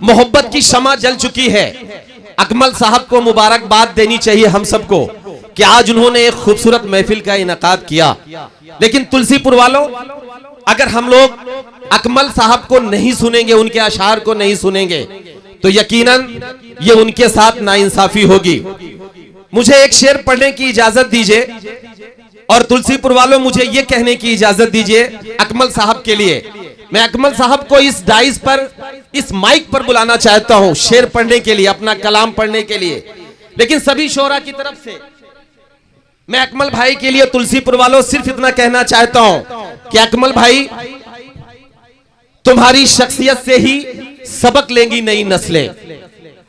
मोहब्बत की शमा जल चुकी है। अकमल साहब को मुबारकबाद देनी चाहिए हम सबको कि आज उन्होंने एक खूबसूरत महफिल का इनकाद किया। लेकिन तुलसीपुर वालों, अगर हम लोग अकमल साहब को नहीं सुनेंगे, उनके अशार को नहीं सुनेंगे, तो यकीनन ये उनके साथ नाइंसाफी होगी। मुझे एक शेर पढ़ने की इजाजत दीजिए और तुलसीपुर वालों मुझे ये कहने की इजाजत दीजिए अकमल साहब के लिए। मैं अकमल साहब को इस डाइस पर, इस माइक पर बुलाना चाहता हूं शेर पढ़ने के लिए, अपना कलाम पढ़ने के लिए। लेकिन सभी शोरा की तरफ से मैं अकमल भाई के लिए तुलसीपुर वालों सिर्फ इतना कहना चाहता हूं कि अकमल भाई, तुम्हारी शख्सियत से ही सबक लेंगी नई नस्लें।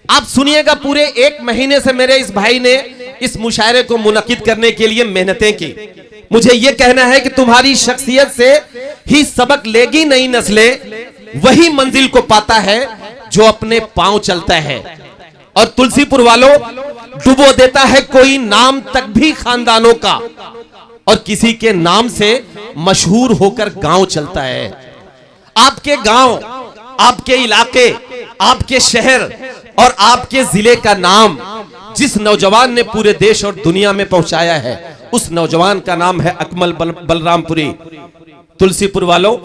आप सुनिएगा, पूरे 1 महीने से मेरे इस भाई ने इस मुशायरे को मुनक्किद करने के लिए मेहनतें की। मुझे यह कहना है कि तुम्हारी शख्सियत से ही सबक लेगी नई नस्लें। वही मंजिल को पाता है जो अपने पांव चलता है। और तुलसीपुर वालों, डुबो देता है कोई नाम तक भी खानदानों का, और किसी के नाम से मशहूर होकर गांव चलता है। आपके गांव, आपके इलाके, आपके शहर और आपके जिले का नाम जिस नौजवान ने पूरे देश और दुनिया में पहुंचाया है, उस नौजवान का नाम है अकमल बलरामपुरी। तुलसीपुर वालों,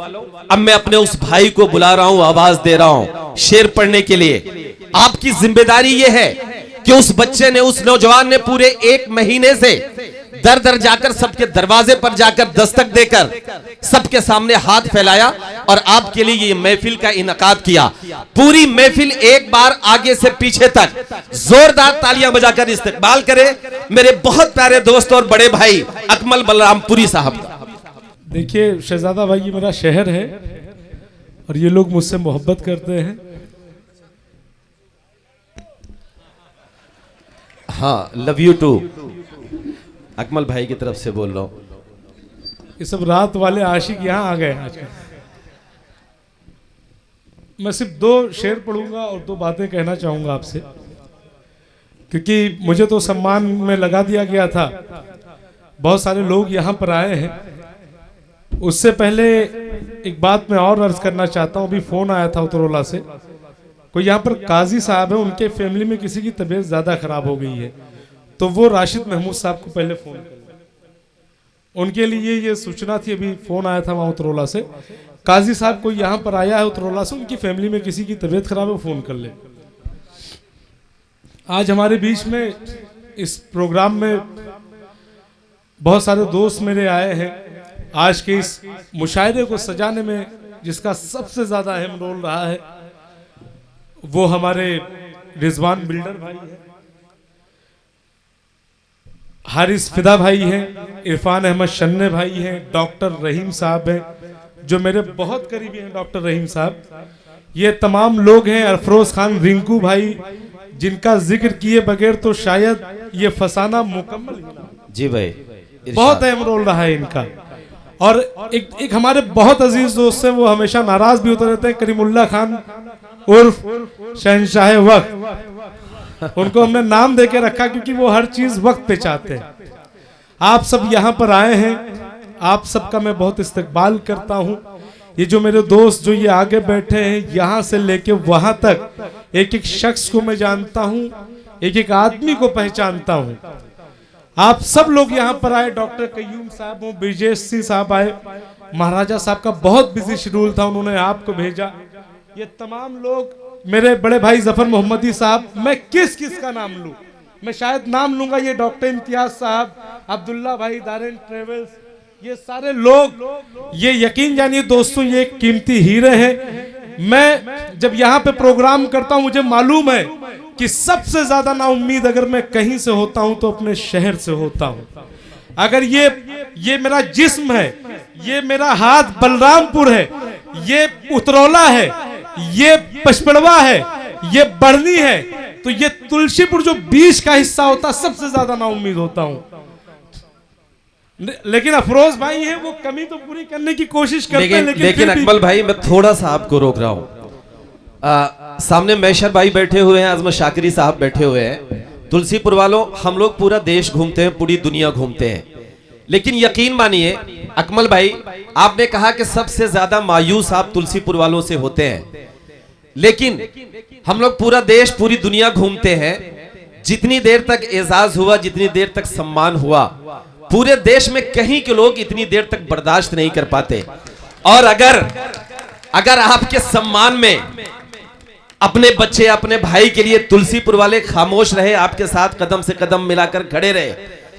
अब मैं अपने उस भाई को बुला रहा हूं, आवाज दे रहा हूं शेर पढ़ने के लिए। आपकी जिम्मेदारी यह है कि उस बच्चे ने, उस नौजवान ने पूरे 1 महीने से दर दर जाकर सबके दरवाजे पर जाकर दस्तक देकर सबके सामने हाथ फैलाया और आपके लिए ये महफिल का इनकाद किया। पूरी महफिल एक बार आगे से पीछे तक जोरदार तालियां बजाकर इस्तकबाल करे मेरे बहुत प्यारे दोस्त और बड़े भाई अकमल बलरामपुरी साहब का। देखिए शहजादा भाई, ये मेरा शहर है और ये लोग मुझसे मोहब्बत करते हैं। हाँ, लव यू टू अकमल भाई की तरफ से बोल रहा हूं। ये सब रात वाले आशिक यहाँ आ गए आज। मैं सिर्फ 2 शेर पढ़ूंगा और 2 बातें कहना चाहूंगा आपसे, क्योंकि मुझे तो सम्मान में लगा दिया गया था। बहुत सारे लोग यहाँ पर आए हैं। उससे पहले एक बात मैं और अर्ज करना चाहता हूँ। अभी फोन आया था उतरौला से, कोई यहाँ पर काजी साहब है, उनके फैमिली में किसी की तबीयत ज्यादा खराब हो गई है, तो वो राशिद महमूद साहब को पहले फोन कर, उनके लिए ये सूचना थी। अभी फोन आया था वहां उतरौला से, काजी साहब कोई यहाँ पर आया है उतरौला से, उनकी फैमिली में किसी की तबीयत खराब है, फोन कर ले। आज हमारे बीच में इस प्रोग्राम में बहुत सारे दोस्त मेरे आए हैं। आज के इस मुशायरे को सजाने में जिसका सबसे ज्यादा अहम रोल रहा है वो हमारे रिजवान बिल्डर भाई हैं, हारिस फिदा भाई हैं, इरफान अहमद शन्ने भाई हैं, डॉक्टर रहीम साहब हैं जो मेरे बहुत करीबी हैं। डॉक्टर रहीम साहब, ये तमाम लोग हैं। अफरोज खान रिंकू भाई, जिनका जिक्र किए बगैर तो शायद ये फसाना मुकम्मल जी भाई, बहुत अहम रोल रहा है इनका। और एक हमारे बहुत अजीज दोस्त हैं, वो हमेशा नाराज भी होते रहते हैं, करीमुल्ला खान उर्फ शहंशाह वक्त। उनको हमने नाम देके रखा क्योंकि वो हर चीज वक्त पे चाहते हैं। आप सब यहाँ पर आए हैं, आप सबका मैं बहुत इस्तकबाल करता हूँ। ये जो मेरे दोस्त जो ये आगे बैठे हैं, यहाँ से लेके वहां तक एक एक शख्स को मैं जानता हूँ, एक एक आदमी को पहचानता हूँ। आप सब लोग यहाँ पर आए। डॉक्टर कयूम साहब हो, ब्रिजेश सिंह साहब आए, महाराजा साहब का बहुत बिजी शेड्यूल था, उन्होंने आपको भेजा। ये तमाम लोग, मेरे बड़े भाई जफर मोहम्मदी साहब, मैं किस किस का नाम लूं, मैं शायद नाम लूंगा, ये डॉक्टर इम्तियाज साहब, अब्दुल्ला भाई, दारेन ट्रेवल्स, ये सारे लोग, ये यकीन जानिए दोस्तों, ये कीमती हीरे हैं। मैं जब यहाँ पे प्रोग्राम करता हूँ, मुझे मालूम है कि सबसे ज्यादा नाउम्मीद अगर मैं कहीं से होता हूँ तो अपने शहर से होता हूँ। अगर ये मेरा जिस्म है, ये मेरा हाथ बलरामपुर है, ये उतरौला है, ये पचपड़वा है, ये बढ़नी है, तो ये तुलसीपुर जो बीच का हिस्सा होता, सबसे ज्यादा नाउम्मीद होता हूँ। लेकिन अफरोज भाई हैं, वो कमी तो पूरी करने की कोशिश करते हैं। लेकिन अकमल भाई, मैं थोड़ा सा आपको रोक रहा हूँ। सामने मैशर भाई बैठे हुए हैं, अजमत शाकिरी साहब बैठे हुए हैं। तुलसीपुर वालों, हम लोग पूरा देश घूमते हैं, पूरी दुनिया घूमते हैं, लेकिन यकीन मानिए अकमल भाई, आपने कहा कि सबसे ज्यादा मायूस आप तुलसीपुर वालों से होते हैं। लेकिन हम लोग पूरा देश पूरी दुनिया घूमते हैं, जितनी देर तक एजाज हुआ, जितनी देर तक सम्मान हुआ, पूरे देश में कहीं के लोग इतनी देर तक बर्दाश्त नहीं कर पाते। और अगर आपके सम्मान में अपने बच्चे, अपने भाई के लिए तुलसीपुर वाले खामोश रहे, आपके साथ कदम से कदम मिलाकर खड़े रहे,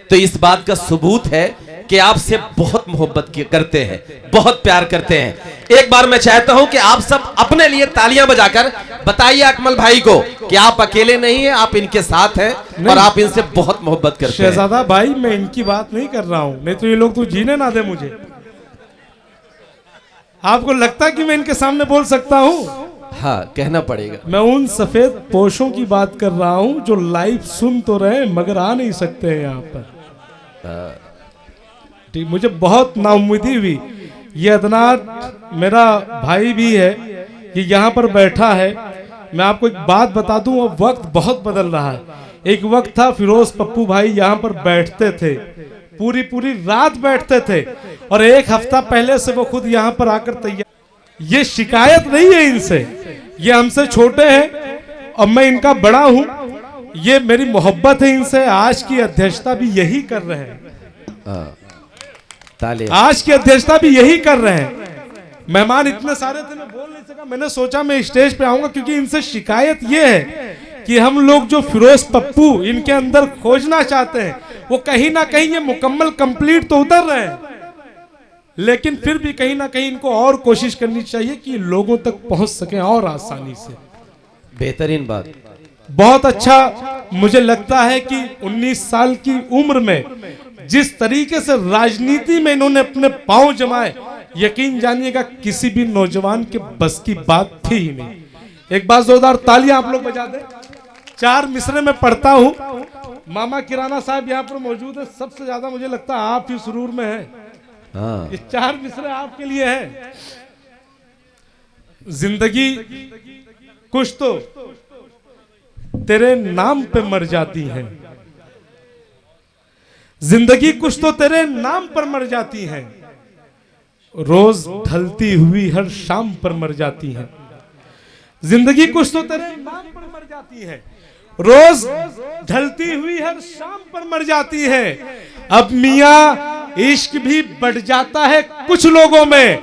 तो इस बात का सबूत है कि आपसे बहुत मोहब्बत करते हैं, बहुत प्यार करते हैं। एक बार मैं चाहता हूं कि आप सब अपने लिए तालियां बजाकर बताइए अकमल भाई को कि आप अकेले नहीं हैं, आप इनके साथ हैं और आप इनसे बहुत मोहब्बत करते हैं। शहजादा भाई, मैं इनकी बात नहीं कर रहा हूं, नहीं तो ये लोग तो जीने ना दे मुझे। आपको लगता है कि मैं इनके सामने बोल सकता हूं? हाँ, कहना पड़ेगा। मैं उन सफेद पोशों की बात कर रहा हूं जो लाइव सुन तो रहे मगर आ नहीं सकते हैं यहाँ पर। ठीक, मुझे बहुत नाउम्मीदी हुई। ये अदनान मेरा भाई भी है, ये यहाँ पर बैठा है। मैं आपको एक बात बता दूं, अब वक्त बहुत बदल रहा है। एक वक्त था फिरोज पप्पू भाई यहाँ पर बैठते थे, पूरी पूरी रात बैठते थे, और एक हफ्ता पहले से वो खुद यहाँ पर आकर तैयार। ये शिकायत नहीं है इनसे, ये हमसे छोटे हैं और मैं इनका बड़ा हूं, ये मेरी मोहब्बत है इनसे। आज की अध्यक्षता भी यही कर रहे हैं, आज की अध्यक्षता भी यही कर रहे हैं। मेहमान इतने सारे थे, मैं बोल नहीं सका। मैंने सोचा मैं स्टेज पे आऊंगा, क्योंकि इनसे शिकायत ये है कि हम लोग जो फिरोज पप्पू इनके अंदर खोजना चाहते हैं, वो कहीं ना कहीं ये मुकम्मल कंप्लीट तो उतर रहे हैं, लेकिन फिर भी कहीं ना कहीं इनको और कोशिश करनी चाहिए कि लोगों तक पहुंच सके और आसानी से। बेहतरीन बात। बहुत अच्छा मुझे लगता है कि 19 साल की उम्र में जिस तरीके से राजनीति में इन्होंने अपने पांव जमाए, यकीन जानिएगा किसी भी नौजवान के बस की बात थी ही नहीं। एक बार जोरदार तालियां आप लोग बजा दें। 4 मिसरे में पढ़ता हूं। मामा किराना साहब यहाँ पर मौजूद है, सबसे ज्यादा मुझे लगता है आप ही सुरूर में है। हाँ। ये 4 मिसरे आपके लिए है। जिंदगी कुछ तो तेरे नाम पे मर जाती है, जिंदगी कुछ तो तेरे नाम पर मर जाती है, रोज ढलती हुई हर शाम पर मर जाती है। जिंदगी कुछ तो तेरे नाम पर मर जाती है, रोज ढलती हुई हर शाम पर मर जाती है। अब मियाँ इश्क भी बढ़ जाता है कुछ लोगों में,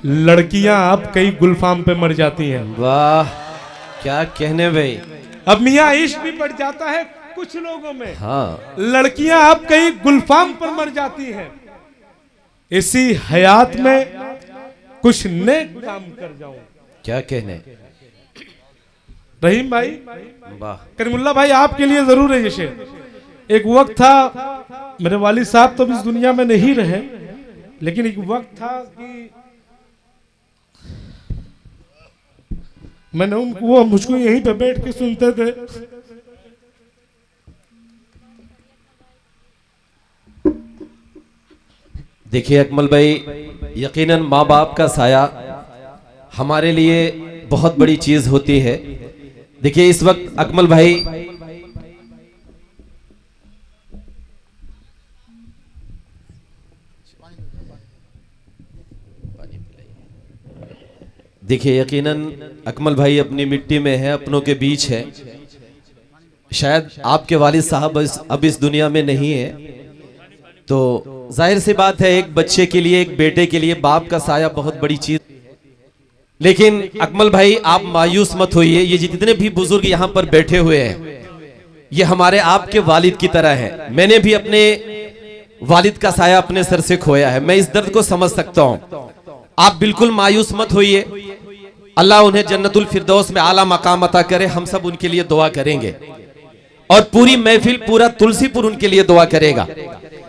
लड़कियां अब कई गुलफाम पे मर जाती हैं। वाह, क्या कहने भाई। अब मियाँ इश्क भी बढ़ जाता है कुछ लोगों में, हाँ, लड़कियां अब कई गुलफाम पर मर जाती हैं। इसी हयात में कुछ नेक काम कर जाऊं। क्या कहने। रहीम भाई, वाह, करीमुल्ला भाई, आपके लिए जरूर है ये शेर। एक वक्त था, मेरे वालिद साहब तो इस दुनिया में नहीं रहे, लेकिन एक वक्त था कि मैंने उनको, वो मुझको यहीं पे बैठ के सुनते थे। देखिए अकमल भाई, यकीनन माँ बाप का साया हमारे लिए बहुत बड़ी चीज होती है। देखिए इस वक्त अकमल भाई देखिए यकीनन अकमल भाई अपनी मिट्टी में है, अपनों के बीच है। शायद आपके वालिद साहब अब इस दुनिया में नहीं है, तो जाहिर सी बात है एक बच्चे के लिए, एक बेटे के लिए बाप का साया बहुत बड़ी चीज। लेकिन अकमल भाई आप मायूस मत होइए, ये जितने भी बुजुर्ग यहाँ पर बैठे हुए हैं ये हमारे आपके वालिद की तरह है। मैंने भी अपने वालिद का साया अपने सर से खोया है, मैं इस दर्द को समझ सकता हूँ। आप बिल्कुल मायूस मत होइए, अल्लाह उन्हें जन्नतुल फिरदौस में आला मकाम अता करे। हम सब उनके लिए दुआ करेंगे और पूरी महफिल, पूरा तुलसीपुर उनके लिए दुआ करेगा।